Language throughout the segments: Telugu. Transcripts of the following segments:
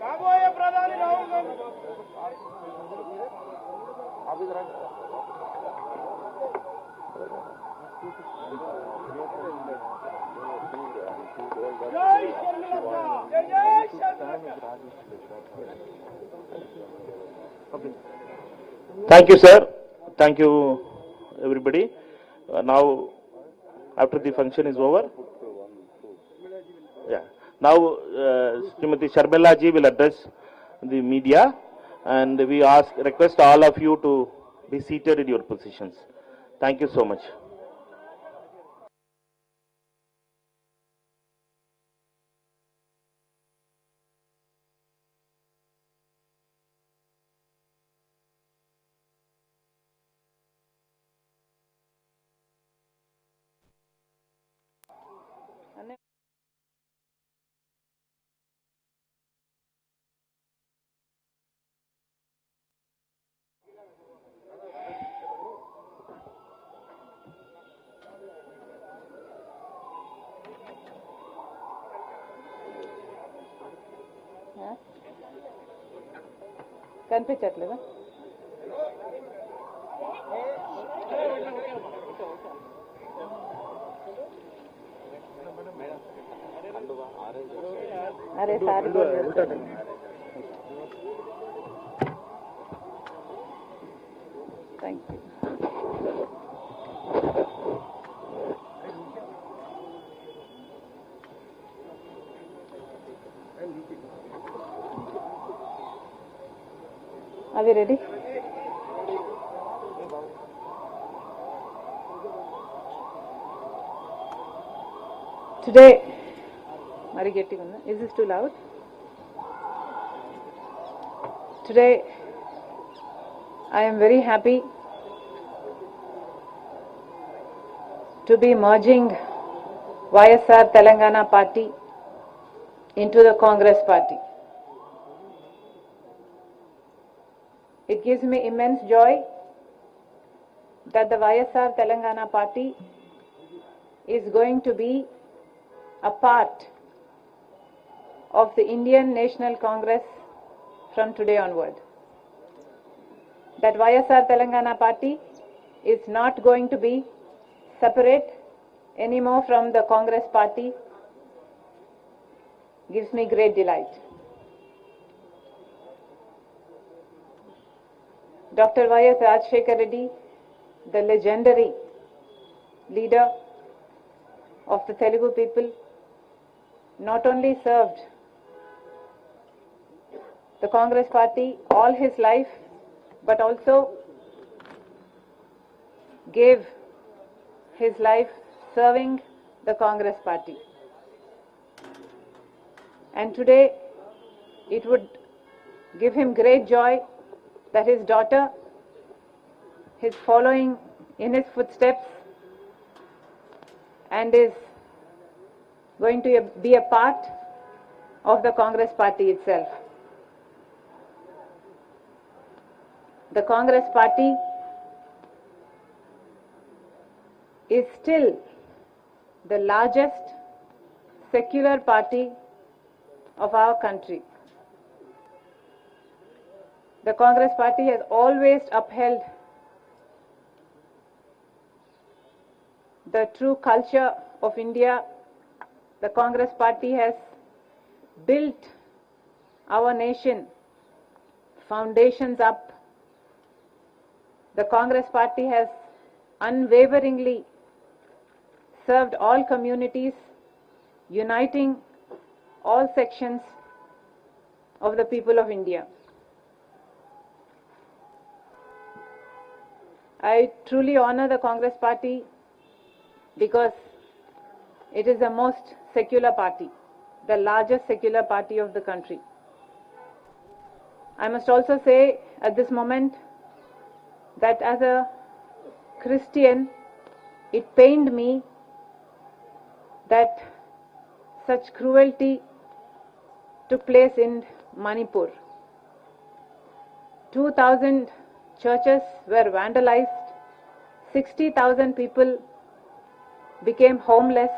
కాబోయే ప్రధాని రాహుల్ గాంధీ జై షర్మిలక్క జై జై షర్మిలక్క. Thank you, sir. Thank you, everybody. Now, after the function is over, yeah. Now, Srimati Sharmila ji will address the media, and we request all of you to be seated in your positions. Thank you so much. కనిపించట్లేదా? అరే సారీ థ్యాంక్ యూ. అవి రెడీ? టుడే మరి గట్టిగా ఉందా? Is this two loud? Today I am very happy to be merging YSR Telangana party into the Congress party. It gives me immense joy that the YSR Telangana party is going to be a part of the Indian National Congress from today onward. That YSR Telangana party is not going to be separate anymore from the Congress party gives me great delight. Dr. Y.S. Rajshekar Reddy, the legendary leader of the Telugu people, not only served the Congress party all his life, but also gave his life serving the Congress party. And today it would give him great joy that his daughter is following in his footsteps and is going to be a part of the Congress party itself. The Congress party is still the largest secular party of our country. The Congress party has always upheld the true culture of India. The Congress party has built our nation foundations up. The Congress party has unwaveringly served all communities, uniting all sections of the people of India. I truly honor the Congress party because it is the most secular party, the largest secular party of the country. I must also say at this moment that as a Christian, it pained me that such cruelty took place in Manipur. 2,000 churches were vandalized, 60,000 people became homeless,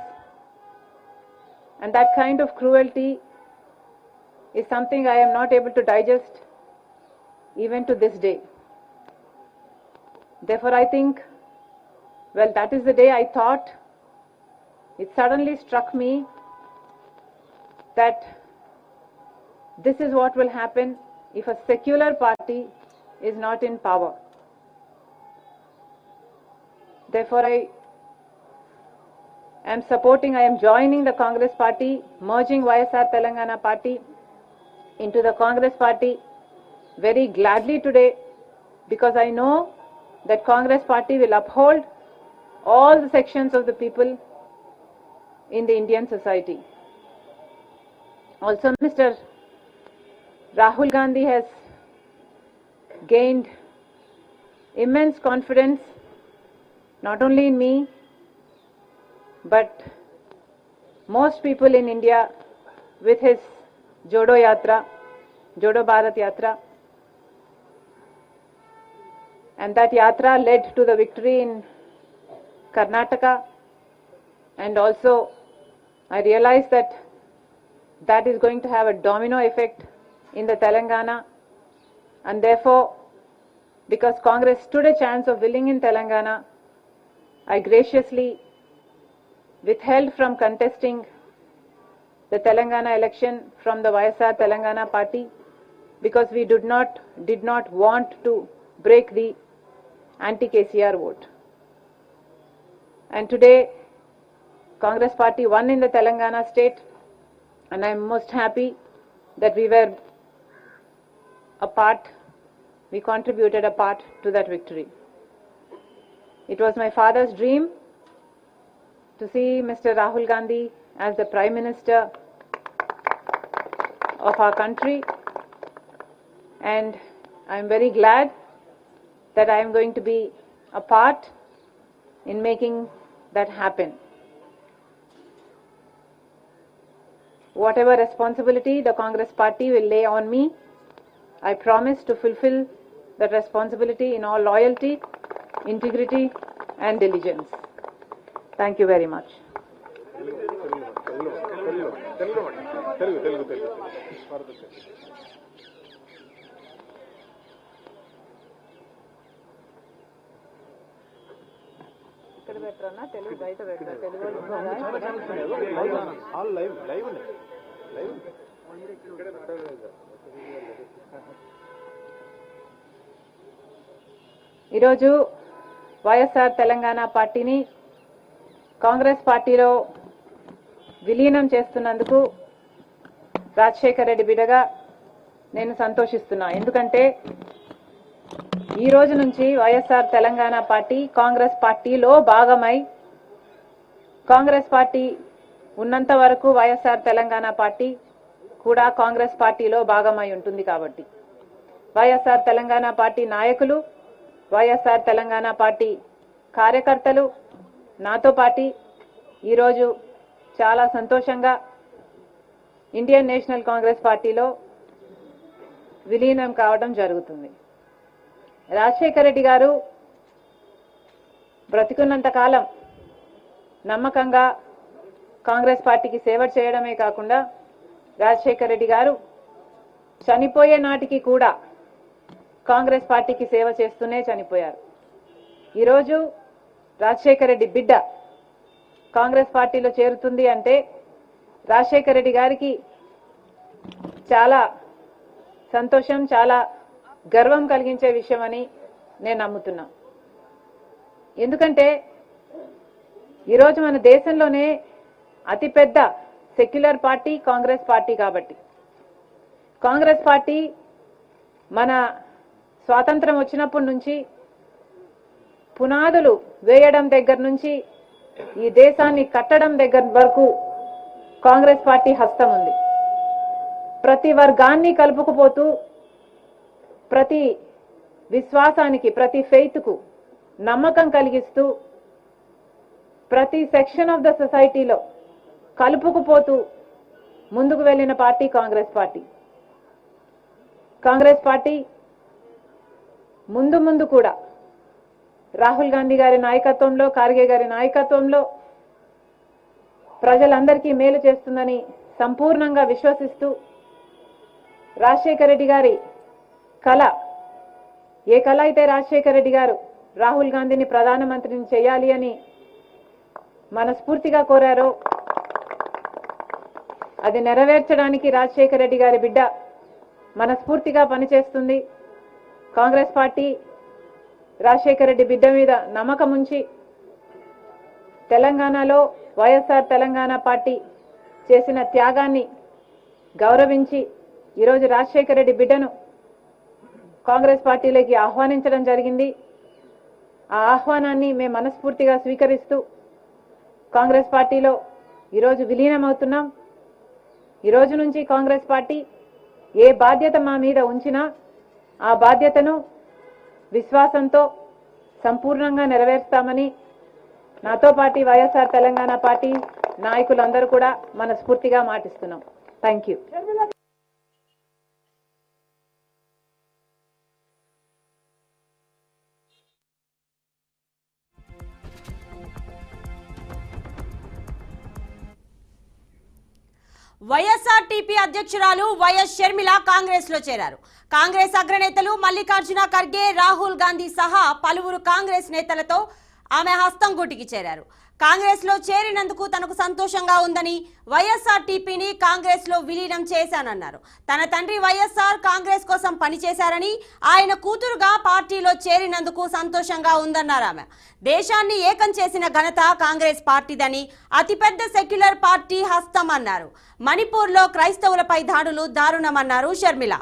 and that kind of cruelty is something I am not able to digest even to this day. Therefore, I think, well, that is the day I thought, it suddenly struck me that this is what will happen if a secular party is not in power. Therefore, I am joining the Congress party, merging YSR Telangana party into the Congress party very gladly today, because I know that Congress party will uphold all the sections of the people in the Indian society. Also, Mr. Rahul Gandhi has gained immense confidence, not only in me, but most people in India with his Jodo Yatra, Jodo Bharat Yatra. And that yatra led to the victory in Karnataka. And also, I realized that that is going to have a domino effect in the Telangana. And therefore, because Congress stood a chance of winning in Telangana, I graciously withheld from contesting the Telangana election from the YSR Telangana party, because we did not want to break the anti-KCR vote. And today, Congress party won in the Telangana state, and I am most happy that we contributed a part to that victory. It was my father's dream to see Mr. Rahul Gandhi as the Prime Minister of our country, and I am very glad that I am going to be a part in making that happen. Whatever responsibility the Congress party will lay on me, I promise to fulfill that responsibility in all loyalty, integrity and diligence. Thank you very much. ఈరోజు వైఎస్ఆర్ తెలంగాణ పార్టీని కాంగ్రెస్ పార్టీలో విలీనం చేస్తున్నందుకు రాజశేఖర్ రెడ్డి బిడ్డగా నేను సంతోషిస్తున్నా. ఎందుకంటే ఈ రోజు నుంచి వైఎస్ఆర్ తెలంగాణ పార్టీ కాంగ్రెస్ పార్టీలో భాగమై, కాంగ్రెస్ పార్టీ ఉన్నంత వరకు వైఎస్ఆర్ తెలంగాణ పార్టీ కూడా కాంగ్రెస్ పార్టీలో భాగమై ఉంటుంది. కాబట్టి వైఎస్ఆర్ తెలంగాణ పార్టీ నాయకులు, వైఎస్ఆర్ తెలంగాణ పార్టీ కార్యకర్తలు నాతో పాటు ఈరోజు చాలా సంతోషంగా ఇండియన్ నేషనల్ కాంగ్రెస్ పార్టీలో విలీనం కావడం జరుగుతుంది. రాజశేఖర్ రెడ్డి గారు బ్రతికున్నంత కాలం నమ్మకంగా కాంగ్రెస్ పార్టీకి సేవ చేయడమే కాకుండా, రాజశేఖర్ రెడ్డి గారు చనిపోయే నాటికి కూడా కాంగ్రెస్ పార్టీకి సేవ చేస్తూనే చనిపోయారు. ఈరోజు రాజశేఖర్ రెడ్డి బిడ్డ కాంగ్రెస్ పార్టీలో చేరుతుంది అంటే రాజశేఖర్ రెడ్డి గారికి చాలా సంతోషం, చాలా గర్వం కలిగించే విషయమని నేను నమ్ముతున్నా. ఎందుకంటే ఈరోజు మన దేశంలోనే అతిపెద్ద సెక్యులర్ పార్టీ కాంగ్రెస్ పార్టీ. కాబట్టి కాంగ్రెస్ పార్టీ మన స్వాతంత్రం వచ్చినప్పటి నుంచి పునాదులు వేయడం దగ్గర నుంచి ఈ దేశాన్ని కట్టడం దగ్గర వరకు కాంగ్రెస్ పార్టీ హస్తం ఉంది. ప్రతి వర్గాన్ని కలుపుకుపోతూ, ప్రతి విశ్వాసానికి, ప్రతి ఫెయిత్కు నమ్మకం కలిగిస్తూ, ప్రతి సెక్షన్ ఆఫ్ ద సొసైటీలో కలుపుకుపోతూ ముందుకు వెళ్ళిన party Congress party. Congress party ముందు కూడా రాహుల్ గాంధీ గారి నాయకత్వంలో, ఖార్గే గారి నాయకత్వంలో ప్రజలందరికీ మేలు చేస్తుందని సంపూర్ణంగా విశ్వసిస్తూ రాజశేఖర రెడ్డి గారి కళ, ఏ కళ అయితే రాజశేఖర రెడ్డి గారు రాహుల్ గాంధీని ప్రధానమంత్రిని చేయాలి అని మనస్ఫూర్తిగా కోరారో అది నెరవేర్చడానికి రాజశేఖర రెడ్డి గారి బిడ్డ మనస్ఫూర్తిగా పనిచేస్తుంది. కాంగ్రెస్ పార్టీ రాజశేఖర రెడ్డి బిడ్డ మీద నమ్మకం ఉంచి తెలంగాణలో వైఎస్ఆర్ తెలంగాణ పార్టీ చేసిన త్యాగాన్ని గౌరవించి ఈరోజు రాజశేఖర రెడ్డి బిడ్డను కాంగ్రెస్ పార్టీలోకి ఆహ్వానించడం జరిగింది. ఆ ఆహ్వానాన్ని మేము మనస్ఫూర్తిగా స్వీకరిస్తూ కాంగ్రెస్ పార్టీలో ఈరోజు విలీనమవుతున్నాం. ఈరోజు నుంచి కాంగ్రెస్ పార్టీ ఏ బాధ్యత మా మీద ఉంచినా ఆ బాధ్యతను విశ్వాసంతో సంపూర్ణంగా నెరవేర్స్తామని నాతో పాటు వైఎస్ఆర్ తెలంగాణ పార్టీ నాయకులందరూ కూడా మనస్ఫూర్తిగా మాటిస్తున్నాం. Thank you. వైఎస్ఆర్టీపీ అధ్యక్షురాలు వైఎస్ షర్మిల కాంగ్రెస్ లో చేరారు. కాంగ్రెస్ అగ్రనేతలు మల్లికార్జున ఖర్గే, రాహుల్ గాంధీ సహా పలువురు కాంగ్రెస్ నేతలతో ఆమె హస్తం గుటికి చేరారు. కాంగ్రెస్ లో చేరినందుకు తనకు సంతోషంగా ఉందని, వైఎస్ఆర్టీపీని కాంగ్రెస్ లో విలీనం చేశానన్నారు. తన తండ్రి వైఎస్ఆర్ కాంగ్రెస్ కోసం పనిచేశారని, ఆయన కూతురుగా పార్టీలో చేరినందుకు సంతోషంగా ఉందన్నారు ఆమె. దేశాన్ని ఏకం చేసిన ఘనత కాంగ్రెస్ పార్టీదని, అతిపెద్ద సెక్యులర్ పార్టీ హస్తం అన్నారు. మణిపూర్లో క్రైస్తవులపై దాడులు దారుణమన్నారు షర్మిల.